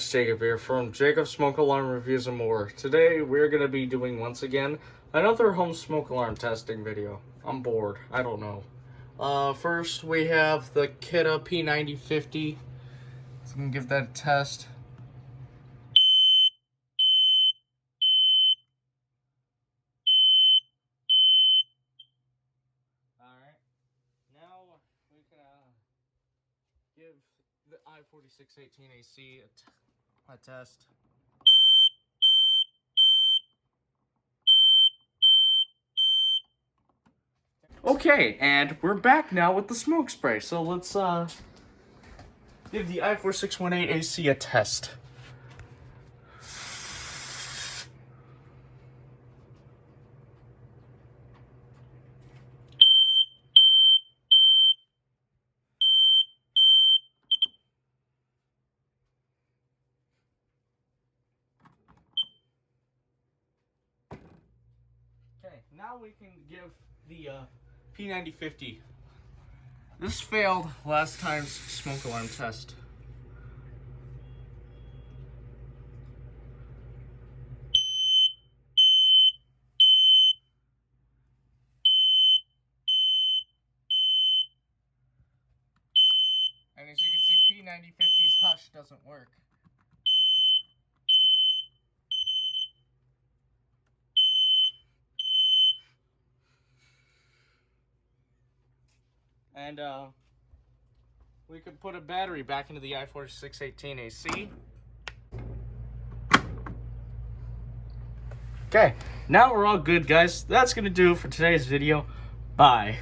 it's Jacob here from Jacob Smoke Alarm Reviews and More. Today we're going to be doing, once again, another home smoke alarm testing video. I'm bored. I don't know. First we have the Kidde P9050. So I'm going to give that a test. Alright. Now we can give the i4618AC a test. Okay, and we're back now with the smoke spray. So let's give the i4618AC a test. Okay, now we can give the P9050. This failed last time's smoke alarm test. And as you can see, P9050's hush doesn't work. And we could put a battery back into the i4618AC. Okay, now we're all good, guys. That's gonna do it for today's video. Bye.